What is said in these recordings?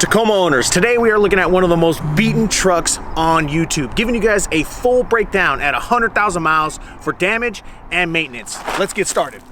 Tacoma owners, today we are looking at one of the most beaten trucks on YouTube, giving you guys a full breakdown at 100,000 miles for damage and maintenance. Let's get started.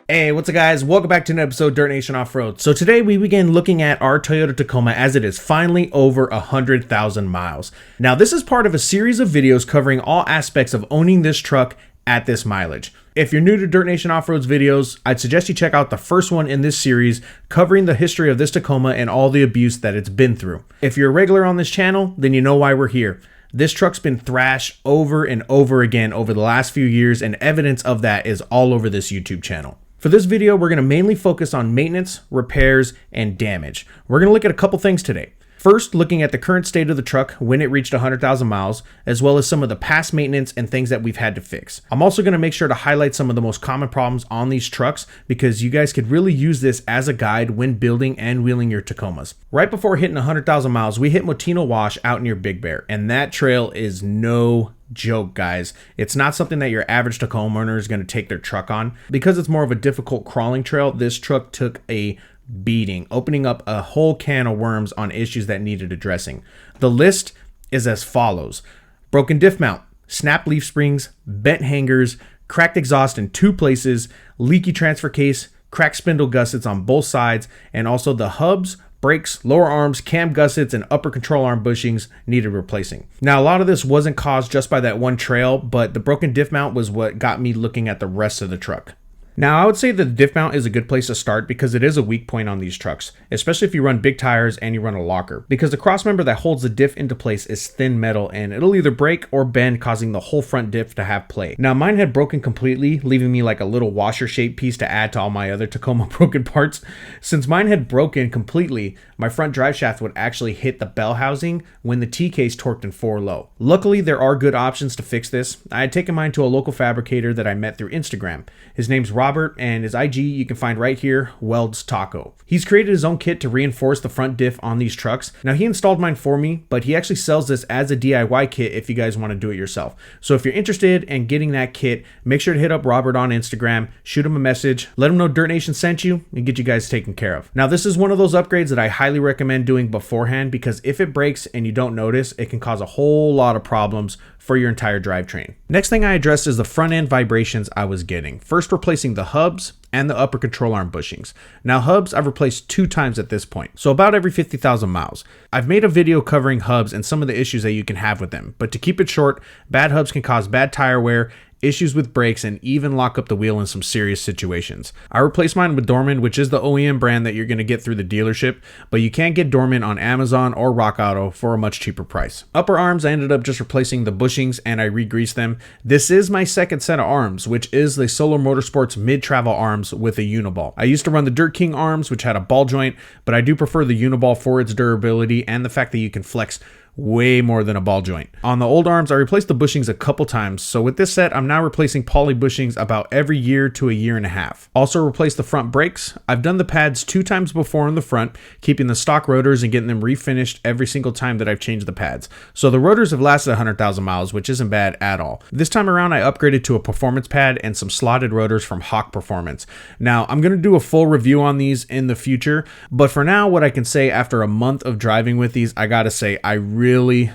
Hey, what's up guys? Welcome back to an episode of Dirt Nation Off-Road. So today we begin looking at our Toyota Tacoma as it is finally over 100,000 miles. Now this is part of a series of videos covering all aspects of owning this truck at this mileage. If you're new to Dirt Nation Off-Road's videos, I'd suggest you check out the first one in this series covering the history of this Tacoma and all the abuse that it's been through. If you're a regular on this channel, then you know why we're here. This truck's been thrashed over and over again over the last few years, and evidence of that is all over this YouTube channel. For this video, we're going to mainly focus on maintenance, repairs, and damage. We're going to look at a couple things today. First, looking at the current state of the truck when it reached 100,000 miles, as well as some of the past maintenance and things that we've had to fix. I'm also going to make sure to highlight some of the most common problems on these trucks because you guys could really use this as a guide when building and wheeling your Tacomas. Right before hitting 100,000 miles, we hit Motino Wash out near Big Bear, and that trail is no joke, guys. It's not something that your average Tacoma owner is going to take their truck on. Because it's more of a difficult crawling trail, this truck took a beating, opening up a whole can of worms on issues that needed addressing. The list is as follows: broken diff mount, snap leaf springs, bent hangers, cracked exhaust in 2 places, leaky transfer case, cracked spindle gussets on both sides, and also the hubs, brakes, lower arms, cam gussets, and upper control arm bushings needed replacing. Now, a lot of this wasn't caused just by that one trail, but the broken diff mount was what got me looking at the rest of the truck. Now, I would say that the diff mount is a good place to start because it is a weak point on these trucks, especially if you run big tires and you run a locker, because the cross member that holds the diff into place is thin metal and it'll either break or bend, causing the whole front diff to have play. Now, mine had broken completely, leaving me like a little washer shaped piece to add to all my other Tacoma broken parts. Since mine had broken completely, my front drive shaft would actually hit the bell housing when the T-case torqued in 4 low. Luckily, there are good options to fix this. I had taken mine to a local fabricator that I met through Instagram. His name's Robert, and his IG you can find right here, Welds Taco. He's created his own kit to reinforce the front diff on these trucks. Now, he installed mine for me, but he actually sells this as a DIY kit if you guys want to do it yourself. So if you're interested in getting that kit, make sure to hit up Robert on Instagram, shoot him a message, let him know Dirt Nation sent you, and get you guys taken care of. Now, this is one of those upgrades that I highly recommend doing beforehand because if it breaks and you don't notice, it can cause a whole lot of problems for your entire drivetrain. Next thing I addressed is the front end vibrations I was getting. First, replacing the hubs and the upper control arm bushings. Now, hubs I've replaced 2 times at this point, so about every 50,000 miles. I've made a video covering hubs and some of the issues that you can have with them, but to keep it short, bad hubs can cause bad tire wear, issues with brakes, and even lock up the wheel in some serious situations. I replaced mine with Dorman, which is the OEM brand that you're going to get through the dealership, but you can get Dorman on Amazon or Rock Auto for a much cheaper price. Upper arms, I ended up just replacing the bushings and I re-greased them. This is my second set of arms, which is the Solar Motorsports mid-travel arms with a uniball. I used to run the Dirt King arms, which had a ball joint, but I do prefer the uniball for its durability and the fact that you can flex way more than a ball joint. On the old arms, I replaced the bushings a couple times, so with this set, I'm now replacing poly bushings about every year to a year and a half. Also replaced the front brakes. I've done the pads 2 times before in the front, keeping the stock rotors and getting them refinished every single time that I've changed the pads. So the rotors have lasted 100,000 miles, which isn't bad at all. This time around, I upgraded to a performance pad and some slotted rotors from Hawk Performance. Now, I'm going to do a full review on these in the future, but for now, what I can say after a month of driving with these, I gotta say, I really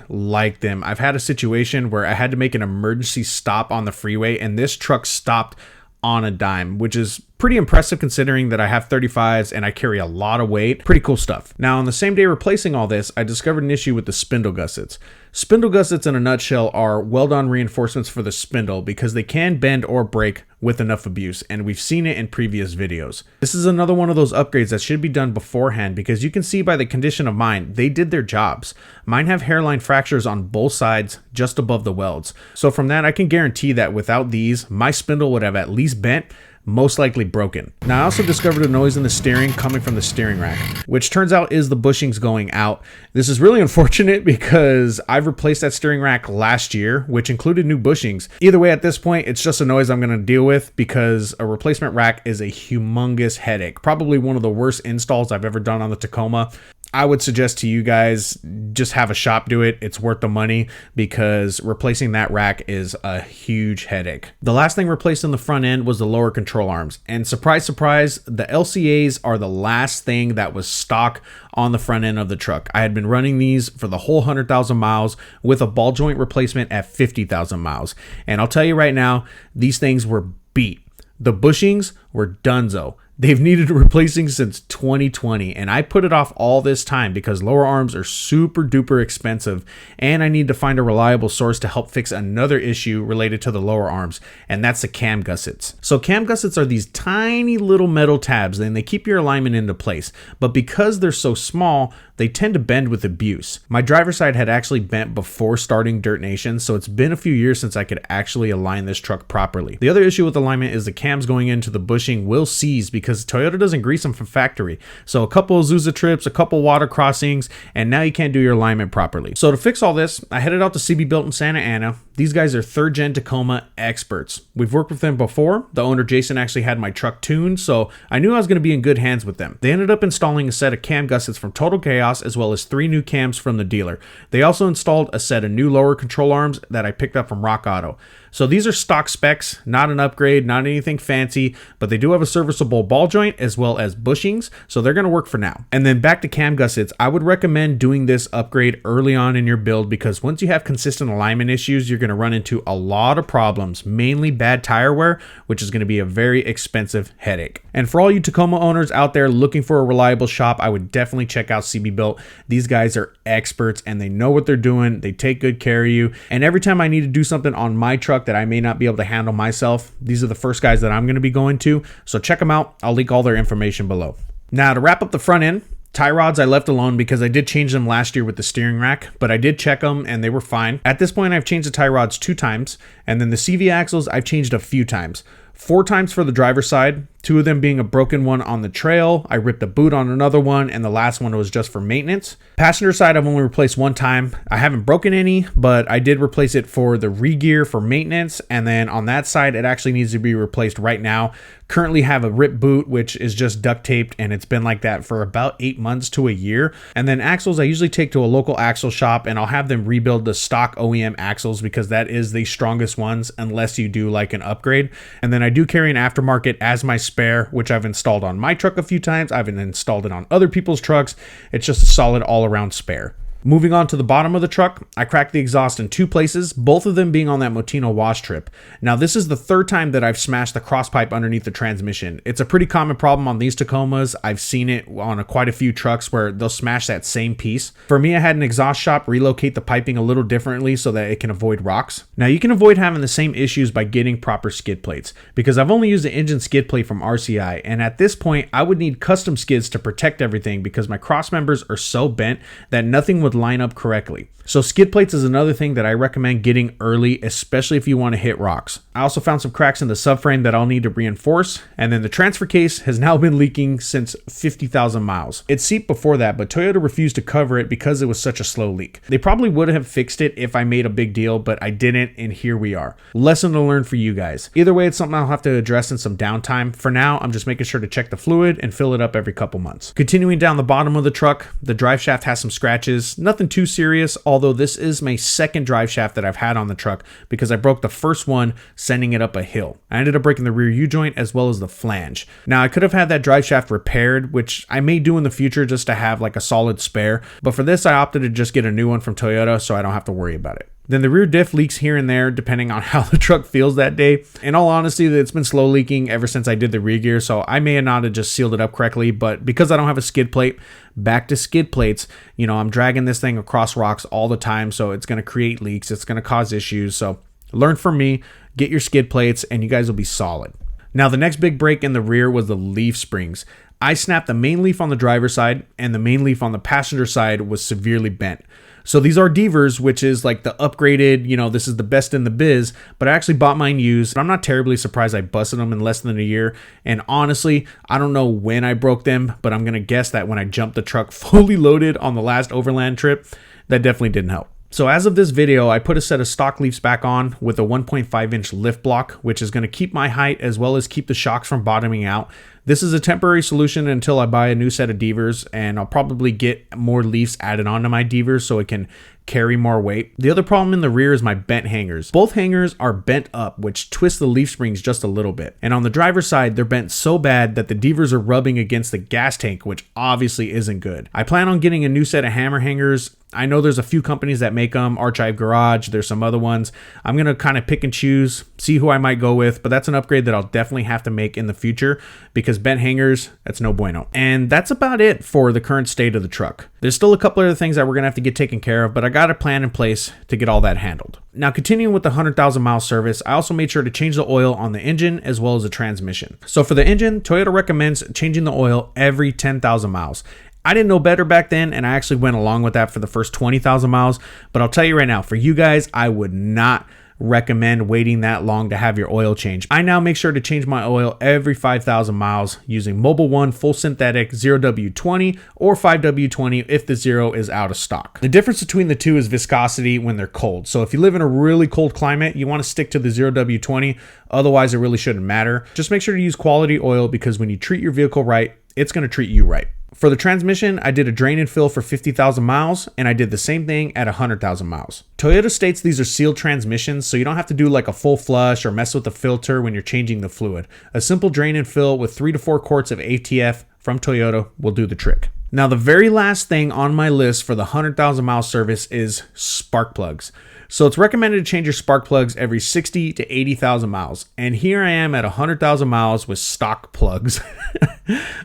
like them. I've had a situation where I had to make an emergency stop on the freeway and this truck stopped on a dime, which is pretty impressive considering that I have 35s and I carry a lot of weight. Pretty cool stuff. Now, on the same day replacing all this, I discovered an issue with the spindle gussets. Spindle gussets in a nutshell are weld-on reinforcements for the spindle because they can bend or break with enough abuse, and we've seen it in previous videos. This is another one of those upgrades that should be done beforehand because you can see by the condition of mine, they did their jobs. Mine have hairline fractures on both sides just above the welds. So from that, I can guarantee that without these, my spindle would have at least bent, most likely broken. Now I also discovered a noise in the steering coming from the steering rack, which turns out is the bushings going out. This is really unfortunate because I've replaced that steering rack last year, which included new bushings. Either way, at this point, it's just a noise I'm going to deal with because a replacement rack is a humongous headache. Probably one of the worst installs I've ever done on the Tacoma. I would suggest to you guys, just have a shop do it. It's worth the money because replacing that rack is a huge headache. The last thing replaced in the front end was the lower control arms. And surprise, surprise, the LCAs are the last thing that was stock on the front end of the truck. I had been running these for the whole 100,000 miles with a ball joint replacement at 50,000 miles. And I'll tell you right now, these things were beat. The bushings were donezo. They've needed replacing since 2020, and I put it off all this time because lower arms are super duper expensive, and I need to find a reliable source to help fix another issue related to the lower arms, and that's the cam gussets. So cam gussets are these tiny little metal tabs, and they keep your alignment into place, but because they're so small, they tend to bend with abuse. My driver's side had actually bent before starting Dirtnation, so it's been a few years since I could actually align this truck properly. The other issue with alignment is the cams going into the bushing will seize because Toyota doesn't grease them from factory. So a couple of Zuza trips, a couple water crossings, and now you can't do your alignment properly. So to fix all this, I headed out to Sibi built in Santa Ana. These guys are 3rd gen Tacoma experts. We've worked with them before. The owner, Jason, actually had my truck tuned, so I knew I was going to be in good hands with them. They ended up installing a set of cam gussets from Total Chaos, as well as 3 new cams from the dealer. They also installed a set of new lower control arms that I picked up from Rock Auto. So these are stock specs, not an upgrade, not anything fancy, but they do have a serviceable ball joint as well as bushings, so they're going to work for now. And then back to cam gussets, I would recommend doing this upgrade early on in your build because once you have consistent alignment issues, you're going to run into a lot of problems, mainly bad tire wear, which is going to be a very expensive headache. And for all you Tacoma owners out there looking for a reliable shop, I would definitely check out Sibi Built. These guys are experts and they know what they're doing. They take good care of you. And every time I need to do something on my truck that I may not be able to handle myself, these are the first guys that I'm going to be going to. So check them out. I'll link all their information below. Now to wrap up the front end, tie rods I left alone because I did change them last year with the steering rack, but I did check them and they were fine. At this point, I've changed the tie rods 2 times, and then the CV axles I've changed a few times. 4 times for the driver's side, 2 of them being a broken one on the trail. I ripped a boot on another one, and the last one was just for maintenance. Passenger side, I've only replaced 1 time. I haven't broken any, but I did replace it for the re-gear for maintenance, and then on that side, it actually needs to be replaced right now. Currently have a ripped boot, which is just duct taped, and it's been like that for about 8 months to a year. And then axles, I usually take to a local axle shop, and I'll have them rebuild the stock OEM axles because that is the strongest ones unless you do like an upgrade. And then I do carry an aftermarket as my spare, which I've installed on my truck a few times. I've installed it on other people's trucks. It's just a solid all-around spare. Moving on to the bottom of the truck, I cracked the exhaust in 2 places, both of them being on that Motino wash trip. Now this is the 3rd time that I've smashed the cross pipe underneath the transmission. It's a pretty common problem on these Tacomas. I've seen it on quite a few trucks where they'll smash that same piece. For me, I had an exhaust shop relocate the piping a little differently so that it can avoid rocks. Now you can avoid having the same issues by getting proper skid plates, because I've only used the engine skid plate from RCI, and at this point I would need custom skids to protect everything because my cross members are so bent that nothing would line up correctly. So skid plates is another thing that I recommend getting early, especially if you want to hit rocks. I also found some cracks in the subframe that I'll need to reinforce, and then the transfer case has now been leaking since 50,000 miles. It seeped before that, but Toyota refused to cover it because it was such a slow leak. They probably would have fixed it if I made a big deal, but I didn't, and here we are. Lesson to learn for you guys. Either way, it's something I'll have to address in some downtime. For now, I'm just making sure to check the fluid and fill it up every couple months. Continuing down the bottom of the truck, the drive shaft has some scratches. Nothing too serious, although this is my 2nd drive shaft that I've had on the truck because I broke the first one sending it up a hill. I ended up breaking the rear U-joint as well as the flange. Now I could have had that drive shaft repaired, which I may do in the future just to have like a solid spare, but for this I opted to just get a new one from Toyota so I don't have to worry about it. Then the rear diff leaks here and there depending on how the truck feels that day. In all honesty, it's been slow leaking ever since I did the rear gear, so I may not have just sealed it up correctly, but because I don't have a skid plate, back to skid plates, you know, I'm dragging this thing across rocks all the time, so it's going to create leaks, it's going to cause issues. So learn from me, get your skid plates, and you guys will be solid. Now the next big break in the rear was the leaf springs. I snapped the main leaf on the driver's side, and the main leaf on the passenger side was severely bent. So these are Divers, which is like the upgraded, you know, this is the best in the biz, but I actually bought mine used. I'm not terribly surprised I busted them in less than a year. And honestly, I don't know when I broke them, but I'm going to guess that when I jumped the truck fully loaded on the last overland trip, that definitely didn't help. So as of this video, I put a set of stock leafs back on with a 1.5 inch lift block, which is going to keep my height as well as keep the shocks from bottoming out. This is a temporary solution until I buy a new set of Divers, and I'll probably get more leafs added onto my Divers so it can carry more weight. The other problem in the rear is my bent hangers. Both hangers are bent up, which twists the leaf springs just a little bit. And on the driver's side, they're bent so bad that the Divers are rubbing against the gas tank, which obviously isn't good. I plan on getting a new set of hammer hangers. I know there's a few companies that make them, Archive Garage, there's some other ones. I'm going to kind of pick and choose, see who I might go with, but that's an upgrade that I'll definitely have to make in the future because bent hangers, that's no bueno. And that's about it for the current state of the truck. There's still a couple other things that we're going to have to get taken care of, but I got a plan in place to get all that handled. Now, continuing with the 100,000 mile service, I also made sure to change the oil on the engine as well as the transmission. So for the engine, Toyota recommends changing the oil every 10,000 miles. I didn't know better back then, and I actually went along with that for the first 20,000 miles. But I'll tell you right now, for you guys, I would not recommend waiting that long to have your oil change. I now make sure to change my oil every 5,000 miles using Mobil 1 full synthetic 0W20 or 5W20 if the 0 is out of stock. The difference between the two is viscosity when they're cold. So if you live in a really cold climate, you want to stick to the 0W20. Otherwise, it really shouldn't matter. Just make sure to use quality oil because when you treat your vehicle right, it's going to treat you right. For the transmission, I did a drain and fill for 50,000 miles, and I did the same thing at 100,000 miles. Toyota states these are sealed transmissions, so you don't have to do like a full flush or mess with the filter when you're changing the fluid. A simple drain and fill with 3 to 4 quarts of ATF from Toyota will do the trick. Now, the very last thing on my list for the 100,000 mile service is spark plugs. So it's recommended to change your spark plugs every 60 to 80,000 miles. And here I am at 100,000 miles with stock plugs.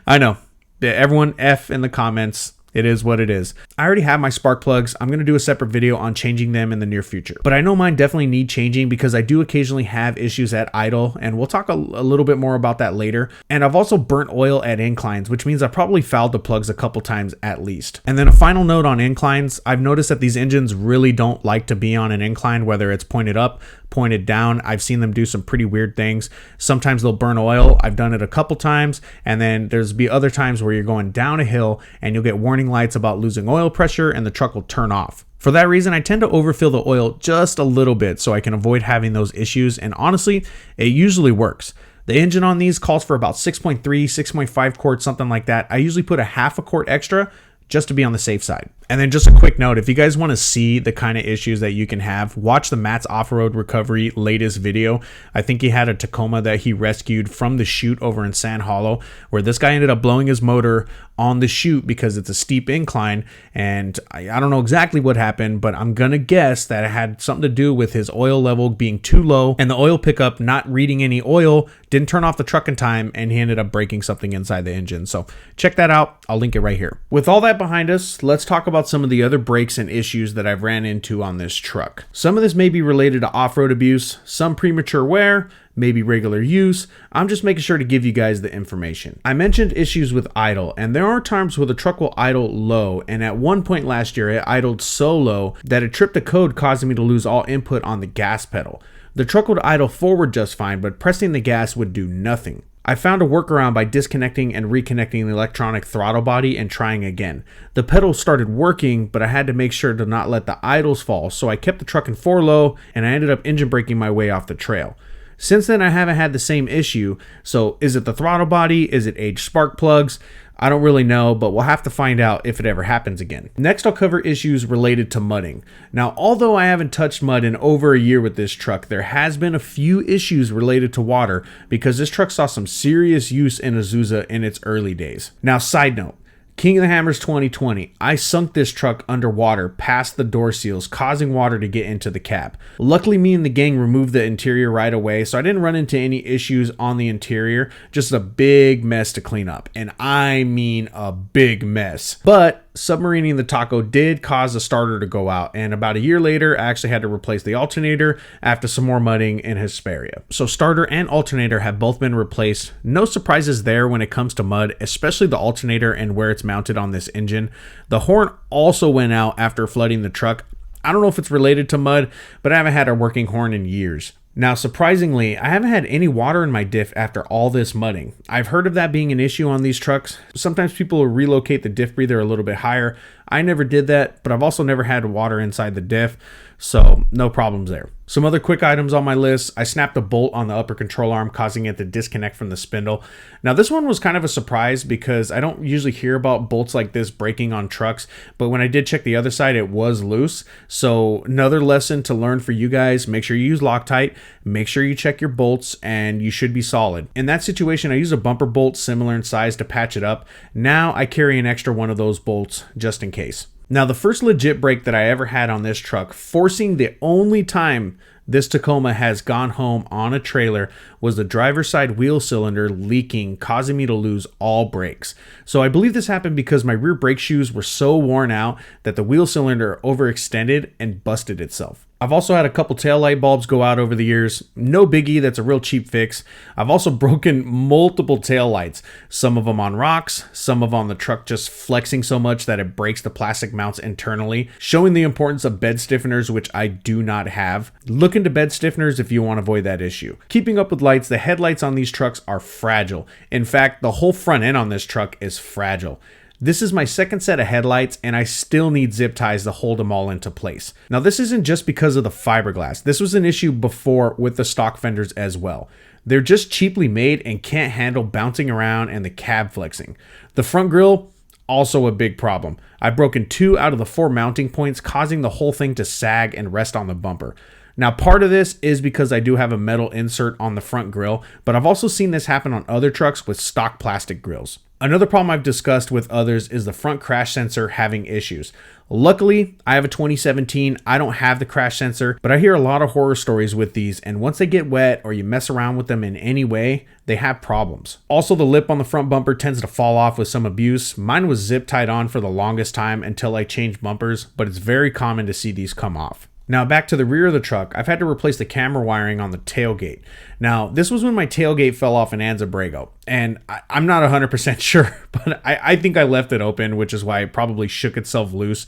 I know. Everyone F in the comments. It is what it is. I already have my spark plugs. I'm going to do a separate video on changing them in the near future. But I know mine definitely need changing because I do occasionally have issues at idle, and we'll talk a little bit more about that later. And I've also burnt oil at inclines, which means I probably fouled the plugs a couple times at least. And then a final note on inclines. I've noticed that these engines really don't like to be on an incline, whether it's pointed up, pointed down. I've seen them do some pretty weird things. Sometimes they'll burn oil. I've done it a couple times. And then there's be other times where you're going down a hill and you'll get warning lights about losing oil pressure and the truck will turn off. For that reason, I tend to overfill the oil just a little bit so I can avoid having those issues. And honestly, it usually works. The engine on these calls for about 6.3, 6.5 quarts, something like that. I usually put a half a quart extra just to be on the safe side. And then just a quick note, if you guys want to see the kind of issues that you can have, watch the Matt's Off-Road Recovery latest video. I think he had a Tacoma that he rescued from the chute over in Sand Hollow, where this guy ended up blowing his motor on the chute because it's a steep incline. And I don't know exactly what happened, but I'm going to guess that it had something to do with his oil level being too low and the oil pickup not reading any oil, didn't turn off the truck in time, and he ended up breaking something inside the engine. So check that out. I'll link it right here. With all that behind us, let's talk about some of the other breaks and issues that I've ran into on this truck. Some of this may be related to off-road abuse, some premature wear, maybe regular use. I'm just making sure to give you guys the information. I mentioned issues with idle, and there are times where the truck will idle low, and at one point last year it idled so low that it tripped a code causing me to lose all input on the gas pedal. The truck would idle forward just fine, but pressing the gas would do nothing. I found a workaround by disconnecting and reconnecting the electronic throttle body and trying again. The pedal started working, but I had to make sure to not let the idles fall, so I kept the truck in 4-low and I ended up engine braking my way off the trail. Since then, I haven't had the same issue, so is it the throttle body? Is it aged spark plugs? I don't really know, but we'll have to find out if it ever happens again. Next, I'll cover issues related to mudding. Now, although I haven't touched mud in over a year with this truck, there has been a few issues related to water because this truck saw some serious use in Azusa in its early days. Now, side note, King of the Hammers 2020, I sunk this truck underwater past the door seals, causing water to get into the cab. Luckily, me and the gang removed the interior right away, so I didn't run into any issues on the interior, just a big mess to clean up. And I mean a big mess. But But submarining the Taco did cause the starter to go out, and about a year later, I actually had to replace the alternator after some more mudding in Hesperia. So starter and alternator have both been replaced. No surprises there when it comes to mud, especially the alternator and where it's mounted on this engine. The horn also went out after flooding the truck. I don't know if it's related to mud, but I haven't had a working horn in years. Now, surprisingly, I haven't had any water in my diff after all this mudding. I've heard of that being an issue on these trucks. Sometimes people will relocate the diff breather a little bit higher. I never did that, but I've also never had water inside the diff, so no problems there. Some other quick items on my list. I snapped a bolt on the upper control arm, causing it to disconnect from the spindle. Now, this one was kind of a surprise because I don't usually hear about bolts like this breaking on trucks, but when I did check the other side, it was loose. So another lesson to learn for you guys, make sure you use Loctite, make sure you check your bolts, and you should be solid. In that situation, I used a bumper bolt similar in size to patch it up. Now I carry an extra one of those bolts just in case. Now, the first legit break that I ever had on this truck, forcing the only time this Tacoma has gone home on a trailer, was the driver's side wheel cylinder leaking, causing me to lose all brakes. So I believe this happened because my rear brake shoes were so worn out that the wheel cylinder overextended and busted itself. I've also had a couple taillight bulbs go out over the years. No biggie, that's a real cheap fix. I've also broken multiple taillights, some of them on rocks, some of them on the truck just flexing so much that it breaks the plastic mounts internally, showing the importance of bed stiffeners, which I do not have. Look into bed stiffeners if you want to avoid that issue. Keeping up with lights, the headlights on these trucks are fragile. In fact, the whole front end on this truck is fragile. This is my second set of headlights, and I still need zip ties to hold them all into place. Now, this isn't just because of the fiberglass. This was an issue before with the stock fenders as well. They're just cheaply made and can't handle bouncing around and the cab flexing. The front grille, also a big problem. I've broken 2 out of the 4 mounting points, causing the whole thing to sag and rest on the bumper. Now, part of this is because I do have a metal insert on the front grille, but I've also seen this happen on other trucks with stock plastic grills. Another problem I've discussed with others is the front crash sensor having issues. Luckily, I have a 2017. I don't have the crash sensor, but I hear a lot of horror stories with these, and once they get wet or you mess around with them in any way, they have problems. Also, the lip on the front bumper tends to fall off with some abuse. Mine was zip tied on for the longest time until I changed bumpers, but it's very common to see these come off. Now, back to the rear of the truck, I've had to replace the camera wiring on the tailgate. Now, this was when my tailgate fell off in Anza-Brego, and I'm not 100% sure, but I think I left it open, which is why it probably shook itself loose.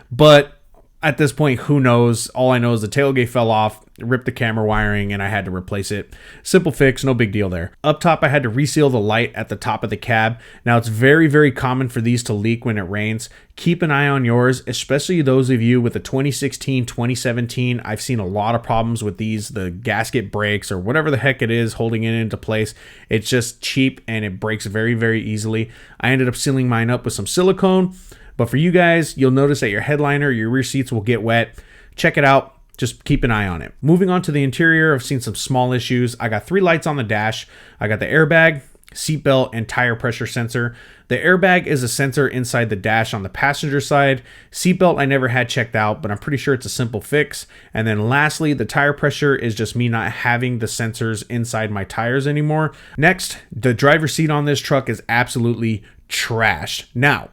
But at this point, who knows? All I know is the tailgate fell off, ripped the camera wiring, and I had to replace it. Simple fix, no big deal there. Up top, I had to reseal the light at the top of the cab. Now, it's very, very common for these to leak when it rains. Keep an eye on yours, especially those of you with the 2016, 2017. I've seen a lot of problems with these. The gasket breaks or whatever the heck it is holding it into place. It's just cheap and it breaks very, very easily. I ended up sealing mine up with some silicone. But for you guys, you'll notice that your headliner, your rear seats will get wet. Check it out. Just keep an eye on it. Moving on to the interior, I've seen some small issues. I got 3 lights on the dash. I got the airbag, seatbelt, and tire pressure sensor. The airbag is a sensor inside the dash on the passenger side. Seatbelt I never had checked out, but I'm pretty sure it's a simple fix. And then lastly, the tire pressure is just me not having the sensors inside my tires anymore. Next, the driver's seat on this truck is absolutely trashed. Now,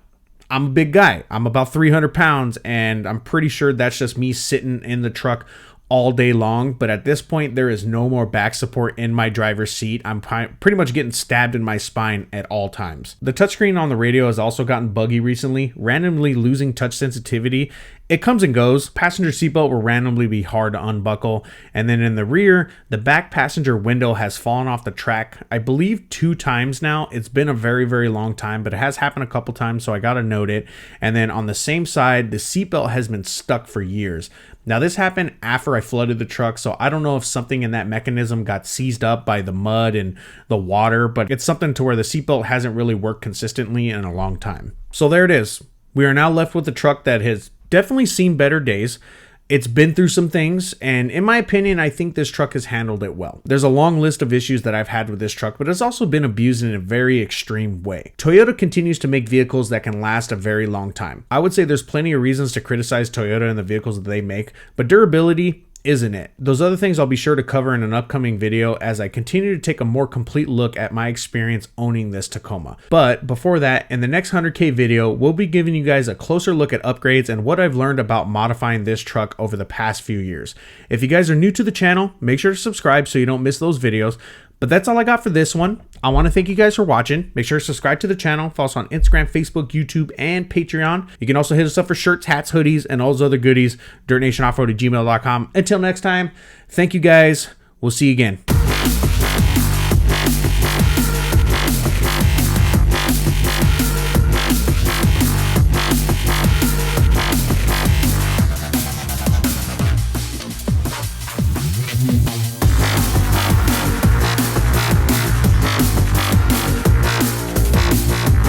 I'm a big guy. I'm about 300 pounds, and I'm pretty sure that's just me sitting in the truck all day long. But at this point, there is no more back support in my driver's seat. I'm pretty much getting stabbed in my spine at all times. The touchscreen on the radio has also gotten buggy recently, randomly losing touch sensitivity. It comes and goes. Passenger seatbelt will randomly be hard to unbuckle. And then in the rear, the back passenger window has fallen off the track, I believe 2 times now. It's been a very, very long time, but it has happened a couple times, so I gotta note it. And then on the same side, the seatbelt has been stuck for years. Now, this happened after I flooded the truck, so I don't know if something in that mechanism got seized up by the mud and the water, but it's something to where the seatbelt hasn't really worked consistently in a long time. So there it is. We are now left with a truck that has definitely seen better days. It's been through some things, and in my opinion, I think this truck has handled it well. There's a long list of issues that I've had with this truck, but it's also been abused in a very extreme way. Toyota continues to make vehicles that can last a very long time. I would say there's plenty of reasons to criticize Toyota and the vehicles that they make, but durability isn't it? Those other things I'll be sure to cover in an upcoming video as I continue to take a more complete look at my experience owning this Tacoma. But before that, in the next 100k video, we'll be giving you guys a closer look at upgrades and what I've learned about modifying this truck over the past few years. If you guys are new to the channel, make sure to subscribe so you don't miss those videos. But that's all I got for this one. I want to thank you guys for watching. Make sure to subscribe to the channel. Follow us on Instagram, Facebook, YouTube, and Patreon. You can also hit us up for shirts, hats, hoodies, and all those other goodies. dirtnationoffroad@gmail.com. Until next time, thank you guys. We'll see you again.